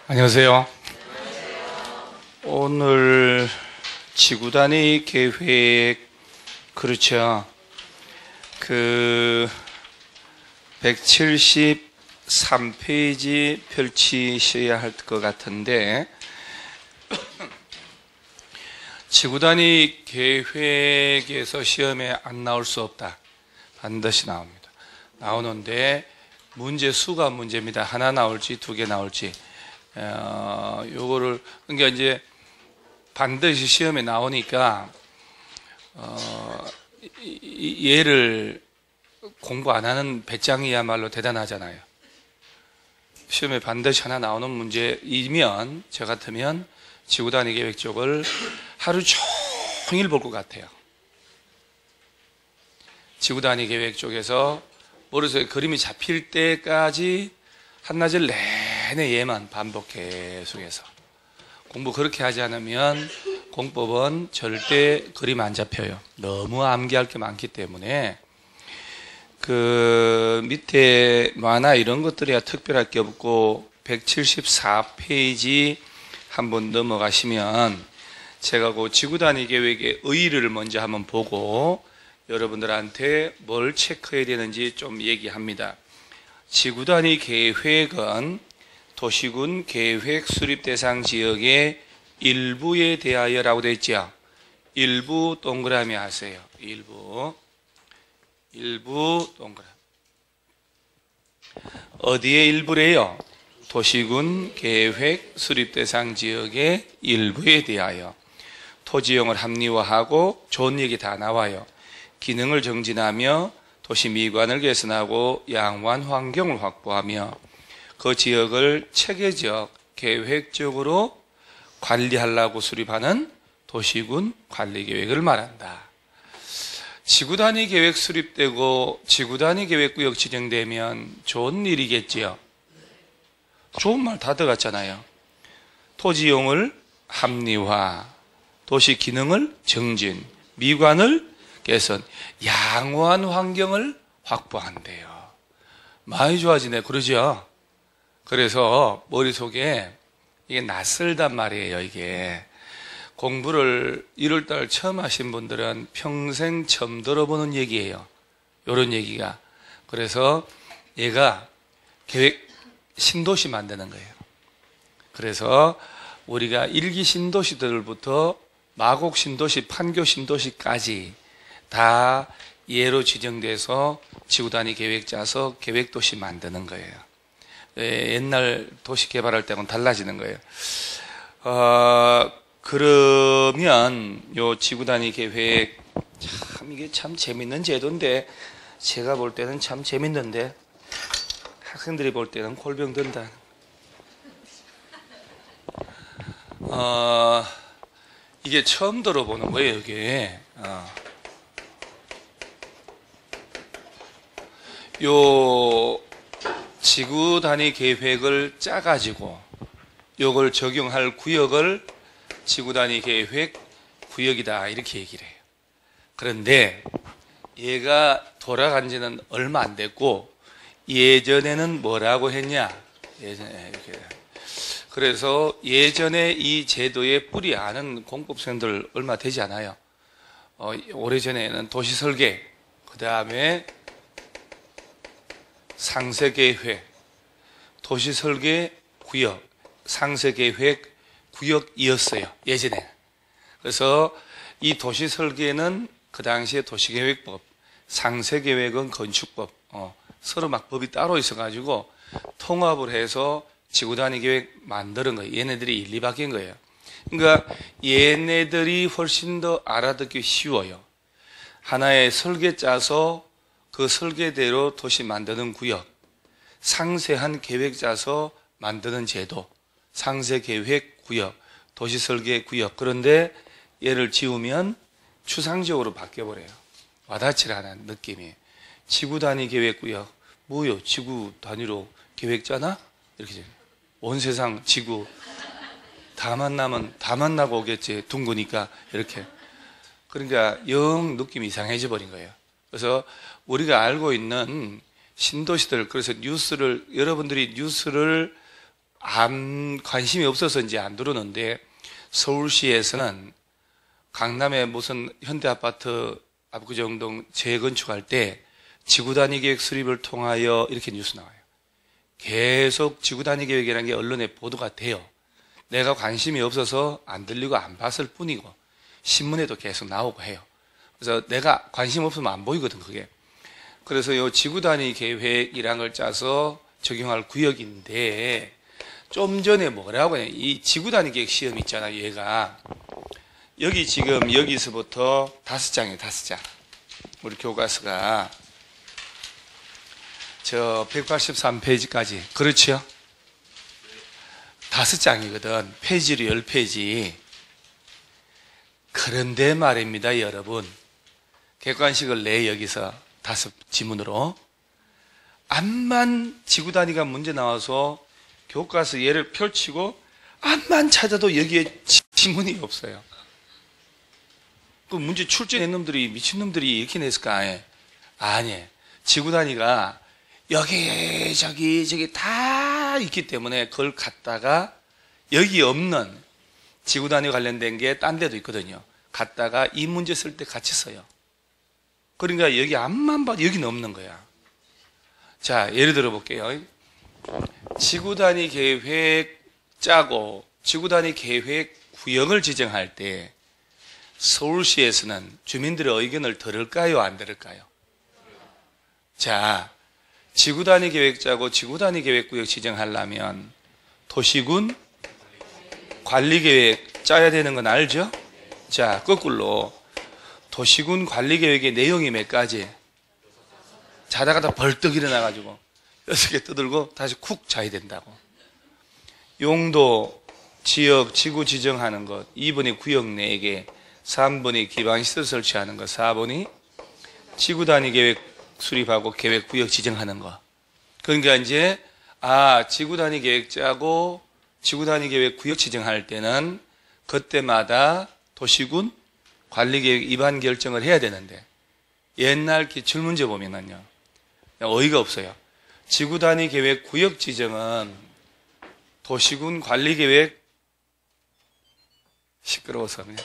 안녕하세요. 오늘 지구 단위 계획, 그렇죠. 173페이지 펼치셔야 할 것 같은데, 지구 단위 계획에서 시험에 안 나올 수 없다. 반드시 나옵니다. 나오는데 문제 수가 문제입니다. 하나 나올지 두 개 나올지. 요거를, 그러니까 이제 반드시 시험에 나오니까, 얘를 공부 안 하는 배짱이야말로 대단하잖아요. 시험에 반드시 하나 나오는 문제이면, 저 같으면 지구 단위 계획 쪽을 하루 종일 볼 것 같아요. 지구 단위 계획 쪽에서 머릿속에 그림이 잡힐 때까지 한나절 내내 얘만 반복 계속해서 공부 그렇게 하지 않으면 공법은 절대 그림 안 잡혀요. 너무 암기할 게 많기 때문에. 밑에 만화 이런 것들이야 특별할 게 없고, 174페이지 한번 넘어가시면 제가 그 지구 단위 계획의 의의를 먼저 한번 보고 여러분들한테 뭘 체크해야 되는지 좀 얘기합니다. 지구 단위 계획은 도시군 계획 수립 대상 지역의 일부에 대하여라고 되어 있죠. 일부 동그라미 하세요. 일부 동그라미. 어디의 일부래요? 도시군 계획 수립 대상 지역의 일부에 대하여. 토지용을 합리화하고 좋은 얘기 다 나와요. 기능을 정진하며 도시 미관을 개선하고 양호한 환경을 확보하며 그 지역을 체계적, 계획적으로 관리하려고 수립하는 도시군 관리계획을 말한다. 지구 단위 계획 수립되고 지구 단위 계획구역 지정되면 좋은 일이겠지요. 좋은 말 다 들어갔잖아요. 토지용을 합리화, 도시 기능을 정진, 미관을 개선, 양호한 환경을 확보한대요. 많이 좋아지네, 그러죠? 그래서 머릿속에 이게 낯설단 말이에요. 이게 공부를 1월달 처음 하신 분들은 평생 처음 들어보는 얘기예요. 이런 얘기가. 그래서 얘가 계획 신도시 만드는 거예요. 그래서 우리가 일기 신도시들부터 마곡 신도시, 판교 신도시까지 다 예로 지정돼서 지구 단위 계획 짜서 계획도시 만드는 거예요. 옛날 도시 개발할 때는 달라지는 거예요. 그러면 요 지구 단위 계획, 참 이게 참 재밌는 제도인데, 제가 볼 때는 참 재밌는데 학생들이 볼 때는 골병 든다. 이게 처음 들어보는 거예요, 이게. 요 지구 단위 계획을 짜가지고 요걸 적용할 구역을 지구 단위 계획 구역이다, 이렇게 얘기를 해요. 그런데 얘가 돌아간 지는 얼마 안 됐고, 예전에는 뭐라고 했냐? 예전에 이렇게. 그래서 예전에 이 제도의 뿌리 아는 공법생들 얼마 되지 않아요. 오래전에는 도시설계, 그 다음에 상세계획, 도시설계 구역, 상세계획 구역이었어요, 예전에. 그래서 이 도시설계는 그 당시에 도시계획법, 상세계획은 건축법, 서로 막 법이 따로 있어가지고 통합을 해서 지구단위 계획 만드는 거예요. 얘네들이 1, 2 바뀐 거예요. 그러니까 얘네들이 훨씬 더 알아듣기 쉬워요. 하나의 설계 짜서 그 설계대로 도시 만드는 구역, 상세한 계획 짜서 만드는 제도, 상세 계획 구역, 도시 설계 구역. 그런데 얘를 지우면 추상적으로 바뀌어버려요. 와닿지 않은 느낌이. 지구 단위 계획 구역, 뭐요? 지구 단위로 계획 짜나? 이렇게. 온 세상 지구 다 만나면 다 만나고 오겠지. 둥그니까 이렇게. 그러니까 영 느낌이 이상해져 버린 거예요. 그래서 우리가 알고 있는 신도시들, 그래서 뉴스를, 여러분들이 뉴스를 관심이 없어서 이제 안 들어오는데, 서울시에서는 강남에 무슨 현대아파트 압구정동 재건축할 때 지구단위 계획 수립을 통하여 이렇게 뉴스 나와요. 계속 지구단위 계획이라는 게 언론에 보도가 돼요. 내가 관심이 없어서 안 들리고 안 봤을 뿐이고 신문에도 계속 나오고 해요. 그래서 내가 관심 없으면 안 보이거든, 그게. 그래서 이 지구단위 계획이라는 걸 짜서 적용할 구역인데, 좀 전에 뭐라고 해? 이 지구단위 계획 시험 있잖아, 얘가. 여기 지금 여기서부터 5장이에요, 5장. 우리 교과서가 저 183페이지까지. 그렇죠? 5장이거든. 페이지로 10페이지. 그런데 말입니다, 여러분. 객관식을 내 여기서 5 지문으로. 암만 지구 단위가 문제 나와서 교과서 예를 펼치고 암만 찾아도 여기에 지문이 없어요. 그 문제 출제한 놈들이, 미친놈들이 이렇게 냈을까? 아니, 지구 단위가 여기 저기 다 있기 때문에 그걸 갖다가 여기 없는 지구 단위 관련된 게 딴 데도 있거든요. 갖다가 이 문제 쓸 때 같이 써요. 그러니까 여기 앞만 봐도 여기는 없는 거야. 자, 예를 들어 볼게요. 지구 단위 계획 짜고 지구 단위 계획 구역을 지정할 때 서울시에서는 주민들의 의견을 들을까요, 안 들을까요? 자, 지구 단위 계획 짜고 지구 단위 계획 구역 지정하려면 도시군 관리 계획 짜야 되는 건 알죠? 자, 거꾸로 도시군 관리 계획의 내용이 몇 가지? 자다가 벌떡 일어나가지고 6개 떠들고 다시 쿡 자야 된다고. 용도, 지역, 지구 지정하는 것, 2번이 구역 4개, 3번이 기반시설 설치하는 것, 4번이 지구 단위 계획 수립하고 계획 구역 지정하는 것. 그러니까 이제 지구 단위 계획 짜고 지구 단위 계획 구역 지정할 때는 그때마다 도시군 관리 계획 위반 결정을 해야 되는데, 옛날 기출문제 보면은요, 어이가 없어요. 지구 단위 계획 구역 지정은 도시군 관리 계획, 시끄러워서 그냥.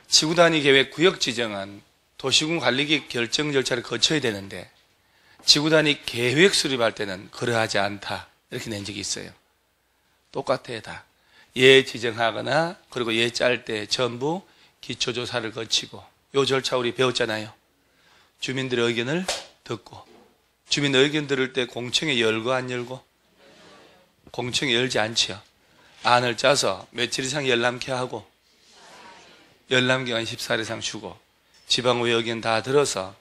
지구 단위 계획 구역 지정은 도시군 관리 계획 결정 절차를 거쳐야 되는데, 지구 단위 계획 수립할 때는 그러하지 않다. 이렇게 낸 적이 있어요. 똑같아요, 다. 얘 지정하거나, 그리고 얘 짤 때 전부 기초조사를 거치고, 요 절차 우리 배웠잖아요. 주민들의 의견을 듣고, 주민 의견 들을 때 공청회 열고 안 열고? 공청회 열지 않죠. 안을 짜서 며칠 이상 열람케 하고, 열람기간 14일 이상 주고, 지방의회 의견 다 들어서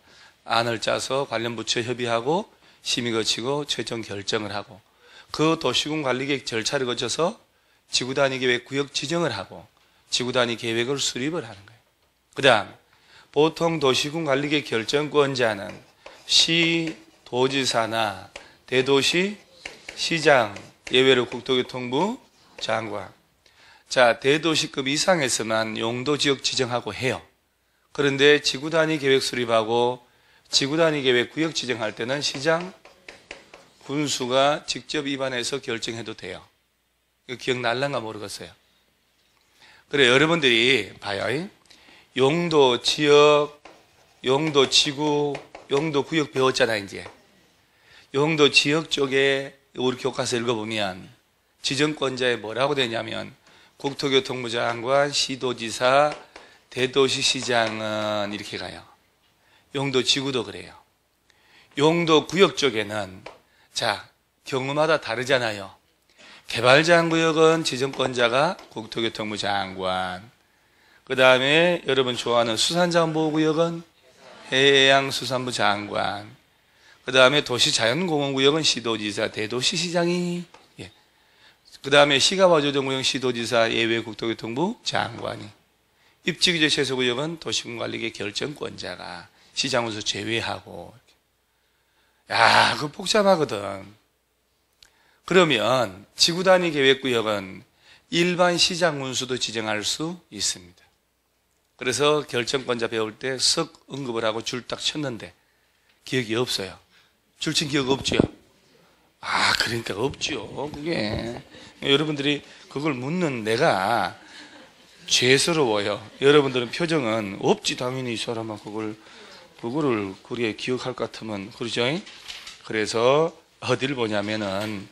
안을 짜서 관련 부처 협의하고 심의 거치고 최종 결정을 하고, 그 도시군 관리계획 절차를 거쳐서 지구 단위 계획 구역 지정을 하고 지구 단위 계획을 수립을 하는 거예요. 그 다음, 보통 도시군 관리계획 결정권자는 시, 도지사나 대도시, 시장, 예외로 국토교통부 장관. 자, 대도시급 이상에서만 용도 지역 지정하고 해요. 그런데 지구 단위 계획 수립하고 지구 단위 계획 구역 지정할 때는 시장, 군수가 직접 입안해서 결정해도 돼요. 이거 기억날란가 모르겠어요. 그래, 여러분들이 봐요. 용도 지역, 용도 지구, 용도 구역 배웠잖아요, 이제. 용도 지역 쪽에 우리 교과서 읽어보면 지정권자에 뭐라고 되냐면 국토교통부 장관, 시도지사, 대도시시장은 이렇게 가요. 용도 지구도 그래요. 용도 구역 쪽에는 자, 경우마다 다르잖아요. 개발장구역은 지정권자가 국토교통부 장관, 그 다음에 여러분 좋아하는 수산자원보호구역은 해양수산부 장관, 그 다음에 도시자연공원구역은 시도지사, 대도시시장이, 그 다음에 시가와조정구역 시도지사, 예외 국토교통부 장관이, 입지규제 최소구역은 도시군관리계 결정권자가 시장운수 제외하고. 야, 그거 복잡하거든. 그러면 지구단위 계획구역은 일반 시장 운수도 지정할 수 있습니다. 그래서 결정권자 배울 때 석 언급을 하고 줄 딱 쳤는데 기억이 없어요. 줄 친 기억 없죠? 아, 그러니까 없죠. 그게 여러분들이 그걸 묻는 내가 죄스러워요. 여러분들은 표정은 없지 당연히 이 사람아 그거를 그렇게 기억할 것 같으면 그러죠. 그래서 어디를 보냐면은